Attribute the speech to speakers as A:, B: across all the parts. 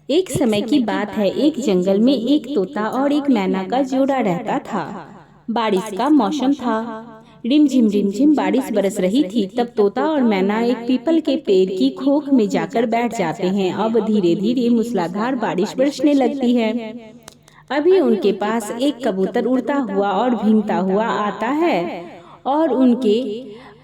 A: एक समय की बात है, एक जंगल में एक तोता और एक मैना का जोड़ा रहता था। बारिश का मौसम था। रिमझिम बारिश बरस रही थी। तब तोता और मैना एक पीपल के पेड़ की खोख में जाकर बैठ जाते हैं। अब धीरे धीरे मूसलाधार बारिश बरसने लगती है। अभी उनके पास एक कबूतर उड़ता हुआ और भीगता हुआ आता है और उनके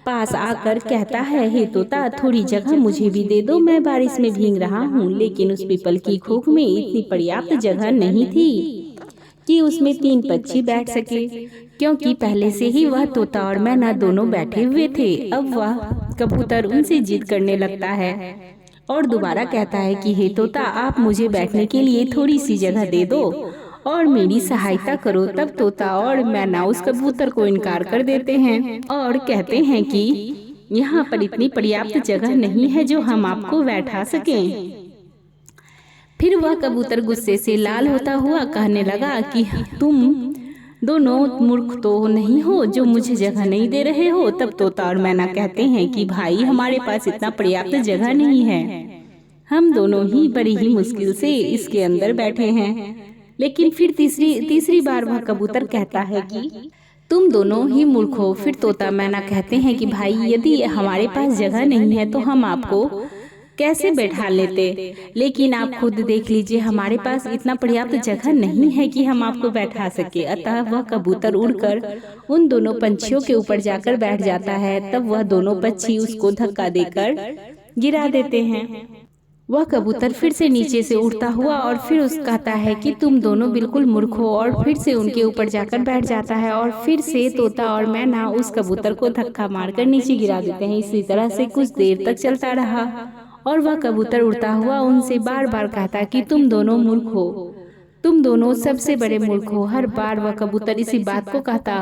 A: पास आकर कहता है, हे तोता, थोड़ी जगह मुझे भी दे दो, मैं बारिश में भीग रहा हूँ। लेकिन उस पीपल की खोख में इतनी पर्याप्त जगह नहीं थी कि उसमें 3 पक्षी बैठ सके, क्योंकि पहले से ही वह तोता और मैना दोनों बैठे हुए थे। अब वह कबूतर उनसे जिद करने लगता है और दोबारा कहता है कि हे तोता, आप मुझे बैठने के लिए थोड़ी सी जगह दे दो और मेरी सहायता करो। तब तोता और मैना उस कबूतर को इनकार कर देते हैं और कहते हैं कि यहाँ पर इतनी पर्याप्त जगह नहीं है जो हम आपको बैठा सकें। फिर वह कबूतर गुस्से से लाल होता हुआ कहने लगा कि तुम दोनों मूर्ख तो नहीं हो जो मुझे जगह नहीं दे रहे हो। तब तोता और मैना कहते हैं कि भाई, हमारे पास इतना पर्याप्त जगह नहीं है, हम दोनों ही बड़ी ही मुश्किल से इसके अंदर बैठे हैं। लेकिन फिर तीसरी बार वह कबूतर कहता है कि तुम दोनों ही मूर्ख हो। फिर तोता मैना कहते हैं कि भाई, यदि हमारे पास जगह नहीं है तो हम आपको कैसे बैठा लेते, लेकिन आप खुद देख लीजिए, हमारे पास इतना पर्याप्त जगह नहीं है कि हम आपको बैठा सके। अतः वह कबूतर उड़कर उन दोनों पंछियों के ऊपर जाकर बैठ जाता है। तब वह दोनों पक्षी उसको धक्का देकर गिरा देते हैं। वह कबूतर फिर से नीचे से उड़ता हुआ और फिर उस कहता है कि तुम दोनों बिल्कुल मूर्ख हो, और फिर से उनके ऊपर जाकर बैठ जाता है। और फिर से तोता और मैना उस कबूतर को धक्का मारकर नीचे गिरा देते हैं। इसी तरह से कुछ देर तक चलता रहा और वह कबूतर उड़ता हुआ उनसे बार बार कहता कि तुम दोनों मूर्ख हो, तुम दोनों सबसे बड़े मूर्ख हो। हर बार वह कबूतर इसी बात को कहता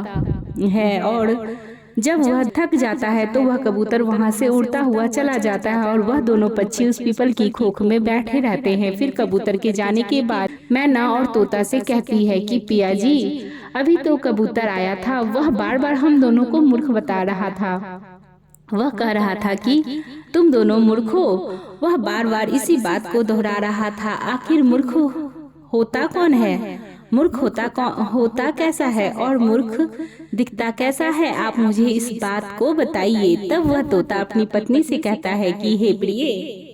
A: है और जब वह थक जाता है तो वह कबूतर वहां से उड़ता हुआ चला जाता है और वह दोनों पक्षी उस पीपल की खोख में बैठे रहते हैं। फिर कबूतर के जाने के बाद मैना और तोता से कहती है कि पिया जी, अभी तो कबूतर आया था, वह बार बार हम दोनों को मूर्ख बता रहा था। वह कह रहा था कि तुम दोनों मूर्ख हो। वह बार बार इसी बात को दोहरा रहा था। आखिर मूर्ख होता कौन है? मूर्ख होता कैसा है और मूर्ख दिखता कैसा है? आप मुझे इस बात को बताइए। तब वह तोता अपनी पत्नी से कहता है कि हे प्रिय,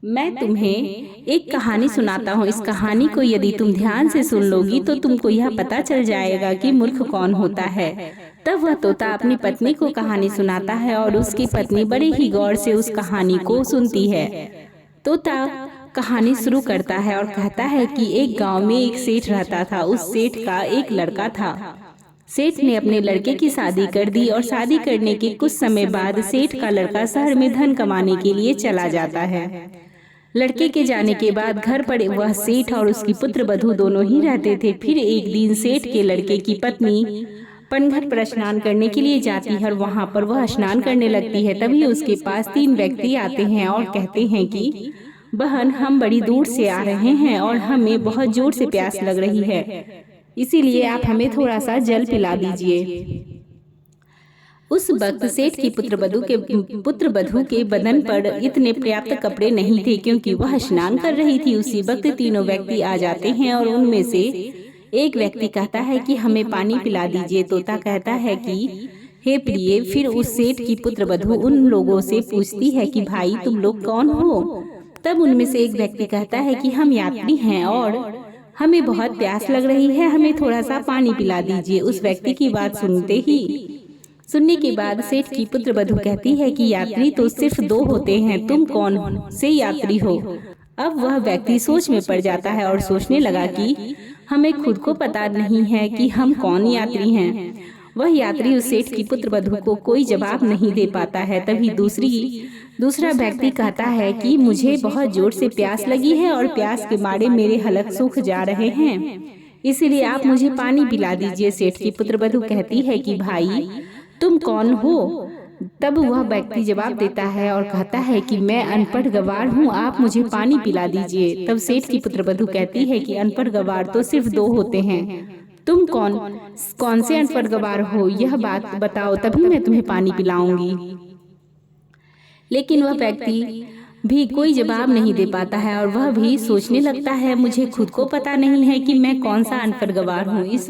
A: मैं तुम्हें एक कहानी सुनाता हूँ। इस कहानी को यदि तुम ध्यान से सुन लोगी तो तुमको यह पता चल जाएगा कि मूर्ख कौन होता है। तब वह तोता अपनी पत्नी को कहानी सुनाता है और उसकी पत्नी बड़े ही गौर से उस कहानी को सुनती है। तोता कहानी शुरू करता है और कहता है कि एक गांव में एक सेठ रहता था। उस सेठ का एक लड़का था। सेठ ने अपने लड़के की शादी कर दी और शादी करने के कुछ समय बाद सेठ का लड़का शहर में धन कमाने के लिए चला जाता है। लड़के के जाने के बाद घर पर वह सेठ और उसकी पुत्र वधू दोनों ही रहते थे। फिर एक दिन सेठ के लड़के की पत्नी पनघट पर स्नान करने के लिए जाती है और वहां पर वह स्नान करने लगती है। तभी उसके पास 3 व्यक्ति आते हैं और कहते हैं कि बहन, हम बड़ी दूर से आ रहे हैं और हमें बहुत जोर से प्यास लग रही है, इसीलिए आप हमें थोड़ा सा जल पिला दीजिए। उस वक्त सेठ की पुत्र वधू के बदन पर इतने पर्याप्त कपड़े नहीं थे क्योंकि वह स्नान कर रही थी। उसी वक्त तीनों व्यक्ति आ जाते हैं और उनमें से एक व्यक्ति कहता है कि हमें पानी पिला दीजिए। तोता कहता है कि हे प्रिय। फिर उस सेठ की पुत्र वधू उन लोगों से पूछती है कि भाई, तुम लोग कौन हो? तब उनमें से एक व्यक्ति कहता है कि हम यात्री हैं और हमें बहुत प्यास लग रही है, हमें थोड़ा सा पानी पिला दीजिए। उस व्यक्ति की बात सुनने के बाद सेठ की पुत्र वधू कहती है कि यात्री तो सिर्फ 2 होते हैं, तुम कौन से यात्री हो? अब वह व्यक्ति सोच में पड़ जाता है और सोचने लगा कि हमें खुद को पता नहीं है कि हम कौन यात्री हैं। वह यात्री उस सेठ की पुत्र वधू को कोई जवाब नहीं दे पाता है। तभी दूसरा व्यक्ति कहता है कि मुझे बहुत जोर से प्यास लगी है और प्यास के मारे मेरे हलक सूख जा रहे हैं, इसलिए आप मुझे पानी पिला दीजिए। सेठ की पुत्र वधू कहती है कि भाई, तुम कौन हो? तब वह व्यक्ति जवाब देता है और कहता है कि मैं अनपढ़ गवार हूँ, आप मुझे पानी पिला दीजिए। तब सेठ की पुत्र वधू कहती है कि अनपढ़ गवार तो सिर्फ 2 होते हैं, तुम कौन से अनपढ़ गवार हो, यह बात बताओ, तभी मैं तुम्हें पानी पिलाऊंगी। लेकिन वह व्यक्ति भी कोई जवाब नहीं दे पाता है और वह भी सोचने लगता है मुझे खुद को पता नहीं है कि मैं कौन सा अनपढ़ गवार हूँ। इस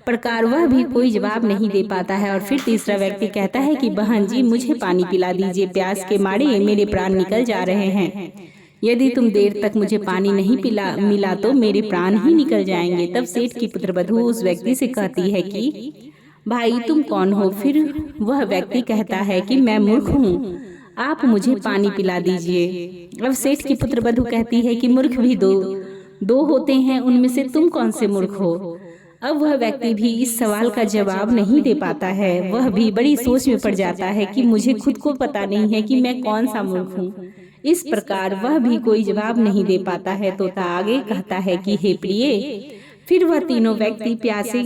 A: प्रकार वह भी कोई जवाब नहीं दे पाता है। और फिर तीसरा व्यक्ति कहता है कि बहन जी मुझे पानी पिला दीजिए, प्यास के मारे मेरे प्राण निकल जा रहे हैं। यदि तुम देर तक मुझे पानी नहीं मिला तो मेरे प्राण ही निकल जाएंगे। तब सेठ की पुत्रवधू उस व्यक्ति से कहती है कि भाई तुम कौन हो? फिर वह व्यक्ति कहता है कि मैं मूर्ख हूँ, आप मुझे पानी पिला दीजिए। अब सेठ की पुत्रवधू कहती है कि मूर्ख भी दो होते हैं, उनमें से तुम कौन से मूर्ख हो? अब वह व्यक्ति भी इस सवाल का जवाब नहीं दे पाता है। वह भी बड़ी सोच में पड़ जाता है कि मुझे खुद को पता नहीं है कि मैं कौन सा मूर्ख हूँ। इस प्रकार वह भी कोई जवाब नहीं दे पाता है। तोता आगे कहता है कि हे प्रिय। फिर वह तीनों व्यक्ति प्यासे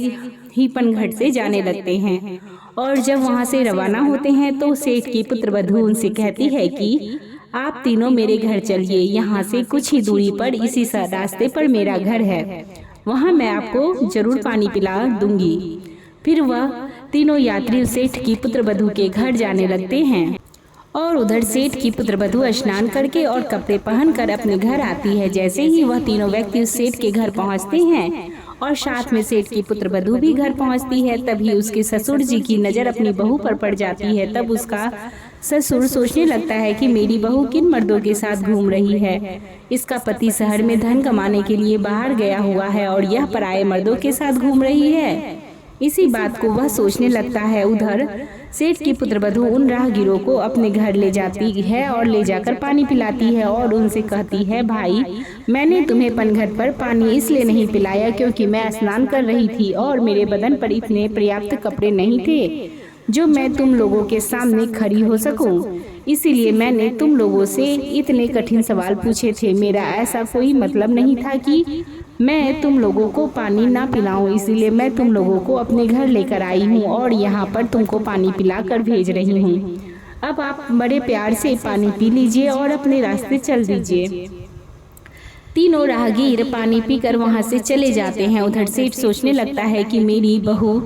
A: ही पनघट से जाने लगते हैं और जब वहां से रवाना होते हैं तो सेठ की पुत्रवधू उनसे कहती है कि आप तीनों मेरे घर चलिए, यहाँ से कुछ ही दूरी पर इसी रास्ते पर मेरा घर है, वहाँ मैं आपको जरूर पानी पिला दूंगी। फिर वह तीनों यात्री सेठ की पुत्रवधू के घर जाने लगते हैं और उधर सेठ की पुत्रवधू स्नान करके और कपड़े पहनकर अपने घर आती है। जैसे ही वह तीनों व्यक्ति उस सेठ के घर पहुंचते हैं और साथ में सेठ की पुत्रवधू भी घर पहुंचती है, तभी उसके ससुर जी की नजर अपनी बहू पर पड़ जाती है। तब उसका ससुर सोचने लगता है कि मेरी बहू किन मर्दों के साथ घूम रही है। इसका पति शहर में धन कमाने के लिए बाहर गया हुआ है और यह पराये मर्दों के साथ घूम रही है। इसी बात को वह सोचने लगता है। उधर सेठ की पुत्रवधू उन राहगीरों को अपने घर ले जाती है और ले जाकर पानी पिलाती है और उनसे कहती है भाई मैंने तुम्हें पनघट पर पानी इसलिए नहीं पिलाया क्योंकि मैं स्नान कर रही थी और मेरे बदन पर इतने पर्याप्त कपड़े नहीं थे जो मैं तुम लोगों के सामने खड़ी हो सकूं। इसीलिए मैंने तुम लोगों से इतने कठिन सवाल पूछे थे। मेरा ऐसा कोई मतलब नहीं था कि मैं तुम लोगों को पानी ना पिलाऊं, इसीलिए मैं तुम लोगों को अपने घर लेकर आई हूं और यहाँ पर तुमको पानी पिलाकर भेज रही हूँ। अब आप बड़े प्यार से पानी पी लीजिए और अपने रास्ते चल दीजिए। तीनों राहगीर पानी पीकर वहां से चले जाते हैं। उधर सेठ सोचने लगता है कि मेरी बहू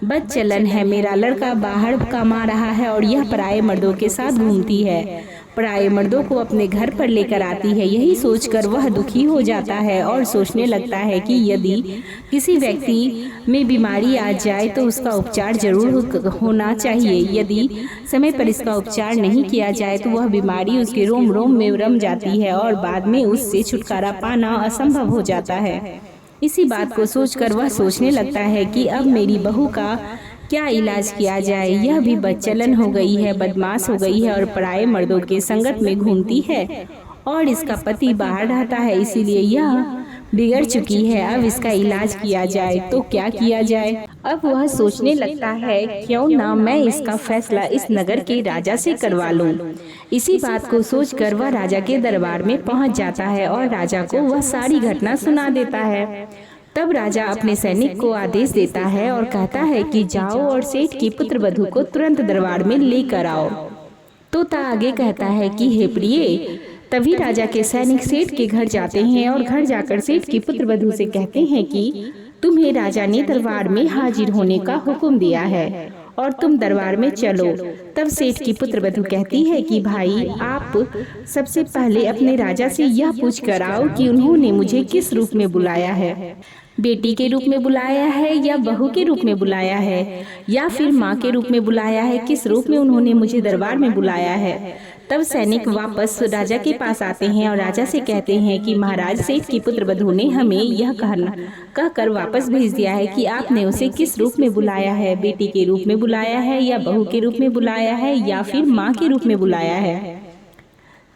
A: बदचलन है, मेरा लड़का बाहर कमा रहा है और यह पराये मर्दों के साथ घूमती है, पराये मर्दों को अपने घर पर लेकर आती है। यही सोचकर वह दुखी हो जाता है और सोचने लगता है कि यदि किसी व्यक्ति में बीमारी आ जाए तो उसका उपचार जरूर होना चाहिए। यदि समय पर इसका उपचार नहीं किया जाए तो वह बीमारी उसके रोम रोम में रम जाती है और बाद में उससे छुटकारा पाना असंभव हो जाता है। इसी बात को सोचकर वह सोचने लगता है कि अब मेरी बहू का क्या इलाज किया जाए। यह भी बदचलन हो गई है, बदमाश हो गई है और पराये मर्दों के संगत में घूमती है और इसका पति बाहर रहता है, इसीलिए यह बिगड़ चुकी है। अब इसका इलाज किया जाए तो क्या किया जाए। अब वह सोचने लगता है क्यों ना मैं इसका फैसला इस नगर के राजा से करवा लूं। इसी बात को सोचकर वह राजा के दरबार में पहुंच जाता है और राजा को वह सारी घटना सुना देता है। तब राजा अपने सैनिक को आदेश देता है और कहता है कि जाओ और सेठ की पुत्रवधू को तुरंत दरबार में लेकर आओ। तोता आगे कहता है कि हे प्रिय। तभी राजा के सैनिक सेठ के घर जाते हैं और घर जाकर सेठ की पुत्रवधू से कहते हैं कि तुम्हें राजा ने दरबार में हाजिर होने का हुक्म दिया है और तुम दरबार में चलो। तब सेठ की पुत्रवधू कहती है कि भाई आप सबसे पहले अपने राजा से यह पूछ कर आओ कि उन्होंने मुझे किस रूप में बुलाया है, बेटी के रूप में बुलाया है या बहू के रूप में बुलाया है या फिर माँ के रूप में बुलाया है, किस रूप में उन्होंने मुझे दरबार में बुलाया है। तब सैनिक वापस राजा के पास आते हैं और राजा से कहते हैं कि महाराज सेठ की पुत्रवधू ने हमें यह कहकर वापस भेज दिया है कि आपने उसे किस रूप में बुलाया है, बेटी के रूप में बुलाया है या बहू के रूप में बुलाया है या फिर माँ के रूप में बुलाया है।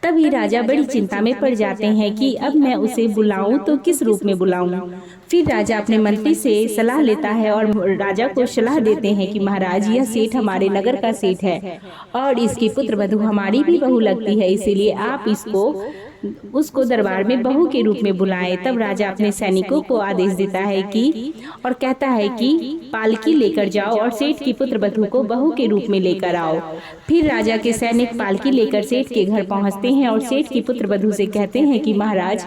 A: तभी राजा बड़ी चिंता में पड़ जाते हैं कि अब मैं उसे बुलाऊं तो किस रूप में बुलाऊं। फिर राजा अपने मंत्री से सलाह लेता है और राजा को सलाह देते हैं कि महाराज यह सेठ हमारे नगर का सेठ है और इसकी पुत्रवधू हमारी भी बहू लगती है, इसीलिए आप उसको दरबार में बहू के रूप में बुलाएं। तब राजा अपने सैनिकों को आदेश देता है कि और कहता है कि पालकी लेकर जाओ और सेठ की पुत्रवधू को बहू के रूप में लेकर आओ। फिर राजा के सैनिक पालकी लेकर सेठ के घर पहुंचते हैं और सेठ की पुत्रवधू से कहते हैं कि महाराज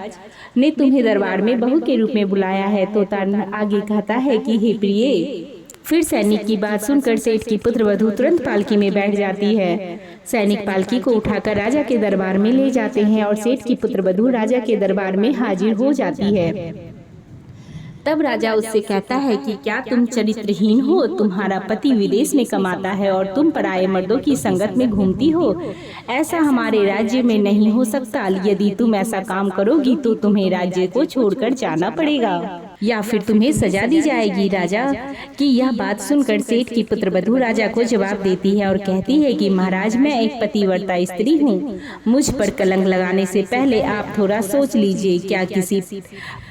A: ने तुम्हें दरबार में बहू के रूप में बुलाया है। तोता आगे कहता है कि हे प्रिय, फिर सैनिक की बात सुनकर सेठ की पुत्रवधू तुरंत पालकी में बैठ जाती है। सैनिक पालकी को उठाकर राजा के दरबार में ले जाते हैं और सेठ की पुत्रवधू राजा के दरबार में हाजिर हो जाती है। तब राजा उससे कहता है कि क्या तुम चरित्रहीन हो? तुम्हारा पति विदेश में कमाता है और तुम पराये मर्दों की संगत में घूमती हो। ऐसा हमारे राज्य में नहीं हो सकता। यदि तुम ऐसा काम करोगी तो तुम्हें राज्य को छोड़कर जाना पड़ेगा या फिर तुम्हें सजा दी जाएगी। राजा की यह बात सुनकर सेठ की पुत्रवधू राजा को जवाब देती है और कहती है कि महाराज, मैं एक पतिव्रता स्त्री हूँ। मुझ पर कलंक लगाने से पहले आप थोड़ा सोच लीजिए, क्या किसी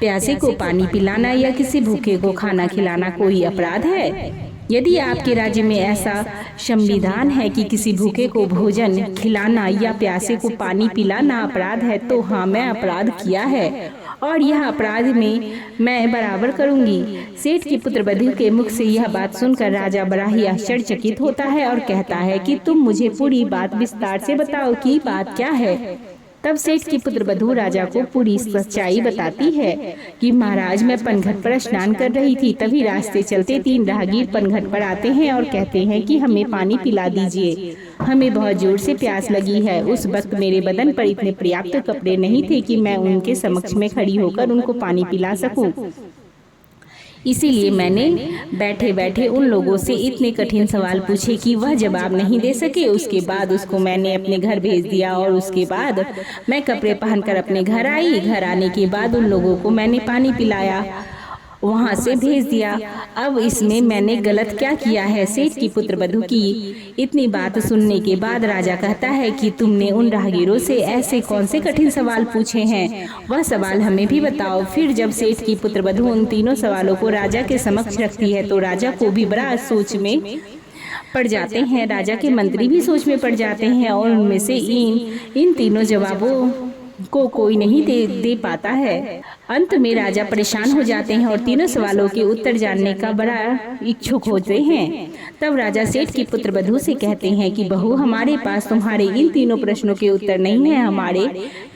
A: प्यासे को पानी पिलाना या किसी भूखे को खाना खिलाना कोई अपराध है? यदि आपके राज्य में ऐसा संविधान है कि किसी भूखे को भोजन खिलाना या प्यासे को पानी पिलाना अपराध है, तो हाँ, मैं अपराध किया है और यह अपराध में मैं बराबर करूंगी। सेठ की पुत्रवधू के मुख से यह बात सुनकर राजा बड़ा ही आश्चर्यचकित होता है और कहता है कि तुम मुझे पूरी बात विस्तार से बताओ कि बात क्या है। तब सेठ की पुत्रवधू राजा को पूरी सच्चाई बताती है कि महाराज, मैं पनघट पर स्नान कर रही थी, तभी रास्ते चलते 3 राहगीर पनघट पर आते हैं और कहते हैं कि हमें पानी पिला दीजिए, हमें बहुत जोर से प्यास लगी है। उस वक्त मेरे बदन पर इतने पर्याप्त कपड़े नहीं थे कि मैं उनके समक्ष में खड़ी होकर उनको पानी पिला सकूं। इसीलिए मैंने बैठे बैठे उन लोगों से इतने कठिन सवाल पूछे कि वह जवाब नहीं दे सके। उसके बाद उसको मैंने अपने घर भेज दिया और उसके बाद मैं कपड़े पहनकर अपने घर आई। घर आने के बाद उन लोगों को मैंने पानी पिलाया, वहां से भेज दिया। अब इसमें मैंने गलत क्या किया है? सेठ की पुत्रवधू की इतनी बात सुनने के बाद राजा कहता है कि तुमने उन राहगीरों से ऐसे कौन से कठिन सवाल पूछे हैं? वह सवाल हमें भी बताओ। फिर जब सेठ की पुत्रवधू उन तीनों सवालों को राजा के समक्ष रखती है तो राजा को भी बड़ा सोच में पड़ जाते हैं। राजा के मंत्री भी सोच में पड़ जाते हैं और उनमें से इन तीनों जवाबों को कोई नहीं दे पाता है। अंत में राजा परेशान हो जाते हैं और तीनों सवालों के उत्तर जानने का बड़ा इच्छुक होते हैं। तब राजा सेठ की पुत्रवधू से कहते हैं कि बहू, हमारे पास तुम्हारे इन तीनों प्रश्नों के उत्तर नहीं है। हमारे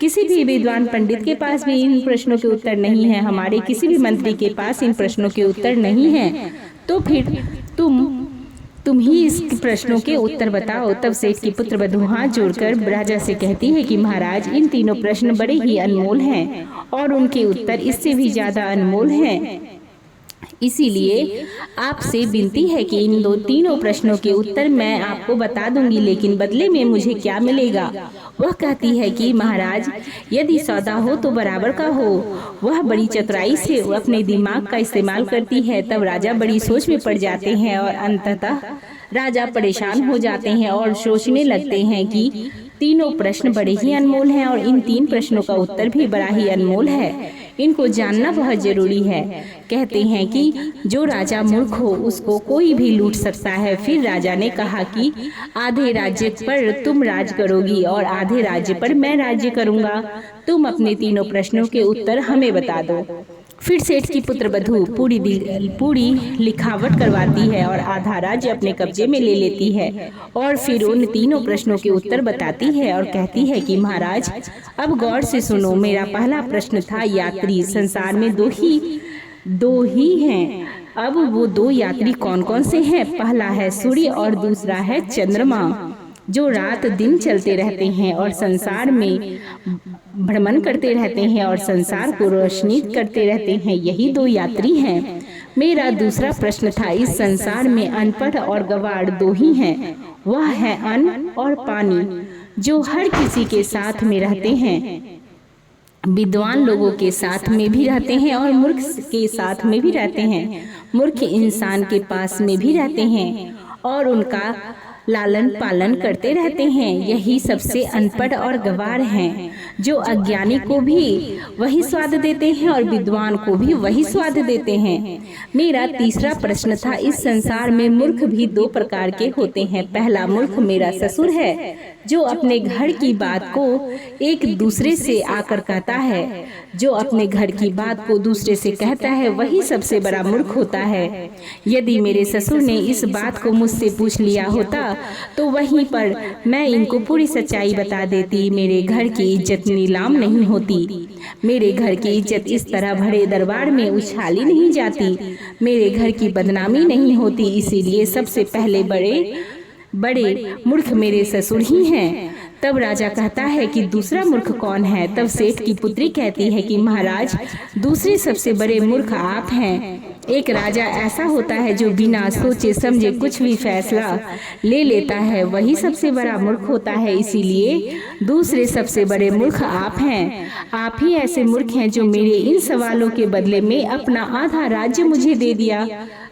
A: किसी भी विद्वान पंडित के पास भी इन प्रश्नों के उत्तर नहीं है। हमारे किसी भी मंत्री के पास इन प्रश्नों के उत्तर नहीं है। तो फिर तुम ही इस प्रश्नों के उत्तर बताओ। तब सेठ की पुत्रवधू हाथ जोड़कर राजा से कहती है कि महाराज, इन तीनों प्रश्न बड़े ही अनमोल हैं और उनके उत्तर इससे भी ज्यादा अनमोल हैं। इसीलिए आपसे विनती है कि इन तीनों प्रश्नों के उत्तर मैं आपको बता दूंगी, लेकिन बदले में मुझे क्या मिलेगा? वह कहती है कि महाराज, यदि सौदा हो तो बराबर का हो। वह बड़ी चतुराई से अपने दिमाग का इस्तेमाल करती है। तब राजा बड़ी सोच में पड़ जाते हैं और अंततः राजा परेशान हो जाते हैं और सोचने लगते हैं कि तीनों प्रश्न बड़े ही अनमोल हैं और इन 3 प्रश्नों का उत्तर भी बड़ा ही अनमोल है। इनको जानना बहुत जरूरी है। कहते हैं कि जो राजा मूर्ख हो उसको कोई भी लूट सकता है। फिर राजा ने कहा कि आधे राज्य पर तुम राज करोगी और आधे राज्य पर मैं राज्य करूंगा। तुम अपने तीनों प्रश्नों के उत्तर हमें बता दो। फिर सेठ की पुत्रवधू पूरी लिखावट करवाती है और आधा राज्य अपने कब्जे में ले लेती है और फिर उन तीनों प्रश्नों के उत्तर बताती है और कहती है कि महाराज, अब गौर से सुनो। मेरा पहला प्रश्न था यात्री। संसार में दो ही हैं। अब वो 2 यात्री कौन कौन से हैं? पहला है सूर्य और दूसरा है चंद्रमा, जो रात दिन चलते रहते हैं और संसार में भ्रमण करते रहते हैं और संसार को रोशनी करते रहते हैं। यही 2 यात्री हैं। मेरा दूसरा प्रश्न था, इस संसार में अनपढ़ और गवार 2 ही हैं। वह है अन्न और पानी, जो हर किसी के साथ में रहते हैं। विद्वान लोगों के साथ में भी रहते हैं और मूर्ख के साथ में भी रहते हैं। मूर्ख इंसान के पास में भी रहते हैं और उनका लालन पालन करते रहते हैं। यही सबसे अनपढ़ और गवार हैं, जो अज्ञानी को भी वही स्वाद देते हैं और विद्वान को भी वही स्वाद देते हैं। मेरा तीसरा प्रश्न था, इस संसार में मूर्ख भी 2 प्रकार के होते हैं। पहला मूर्ख मेरा ससुर है, जो अपने घर की बात को एक दूसरे से आकर कहता है, जो अपने घर की बात को दूसरे से कहता है, वही सबसे बड़ा मूर्ख होता है। यदि मेरे ससुर ने इस बात को मुझसे पूछ लिया होता तो वहीं पर मैं इनको पूरी सच्चाई बता देती। मेरे घर की इज्जत नीलाम नहीं होती, मेरे घर की इज्जत इस तरह बड़े दरबार में उछाली नहीं जाती, मेरे घर की बदनामी नहीं होती। इसीलिए सबसे पहले बड़े मूर्ख मेरे ससुर ही हैं। तब राजा कहता है कि दूसरा मूर्ख कौन है? तब सेठ की पुत्री कहती है कि महाराज, दूसरे सबसे बड़े मूर्ख आप हैं। एक राजा ऐसा होता है जो बिना सोचे समझे कुछ भी फैसला ले लेता है, वही सबसे बड़ा मूर्ख होता है। इसीलिए दूसरे सबसे बड़े मूर्ख आप हैं। आप ही ऐसे मूर्ख हैं जो मेरे इन सवालों के बदले में अपना आधा राज्य मुझे दे दिया।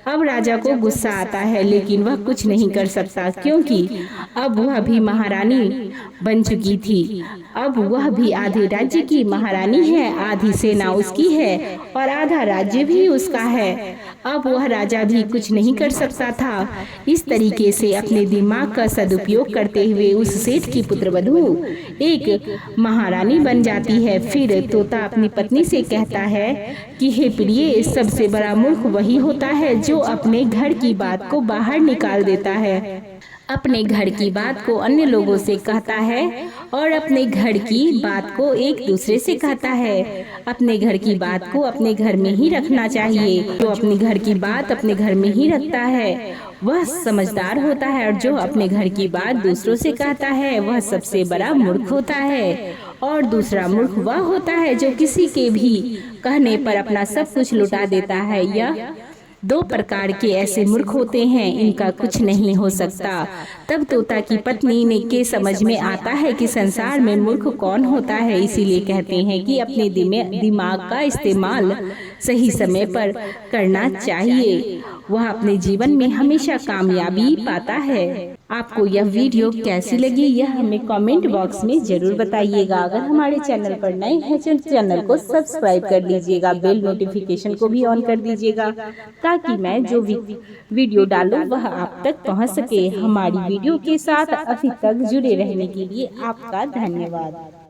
A: अब राजा को गुस्सा आता है, लेकिन वह कुछ नहीं कर सकता, क्योंकि अब वह भी महारानी बन चुकी थी। अब वह भी आधे राज्य की महारानी है, आधी सेना उसकी है और आधा राज्य भी उसका है। अब वह राजा भी कुछ नहीं कर सकता था। इस तरीके से अपने दिमाग का सदुपयोग करते हुए उस सेठ की पुत्रवधू एक महारानी बन जाती है। फिर तोता अपनी पत्नी से कहता है कि हे प्रिय, सबसे बड़ा मूर्ख वही होता है जो अपने घर की बात को बाहर निकाल देता है, अपने घर की बात को अन्य लोगों से कहता है और अपने घर की बात को एक दूसरे से कहता है। अपने घर की बात को अपने घर में ही रखना चाहिए। जो अपने घर की बात अपने घर में ही रखता है वह समझदार होता है, और जो अपने घर की बात दूसरों से कहता है वह सबसे बड़ा मूर्ख होता है। और दूसरा मूर्ख वह होता है जो किसी के भी कहने पर अपना सब कुछ लुटा देता है। यह दो प्रकार के ऐसे मूर्ख होते हैं, इनका कुछ नहीं हो सकता। तब तोता की पत्नी ने के समझ में आता है कि संसार में मूर्ख कौन होता है। इसीलिए कहते हैं कि अपने दिमाग का इस्तेमाल सही समय पर करना चाहिए, वह अपने जीवन में हमेशा कामयाबी पाता है। आपको यह वीडियो कैसी लगी यह हमें कमेंट बॉक्स में जरूर बताइएगा। अगर हमारे चैनल पर नए हैं तो चैनल को सब्सक्राइब कर लीजिएगा, बेल नोटिफिकेशन को भी ऑन कर दीजिएगा, ताकि मैं जो वीडियो डालूं वह आप तक पहुंच सके। हमारी वीडियो के साथ अभी तक जुड़े रहने के लिए आपका धन्यवाद।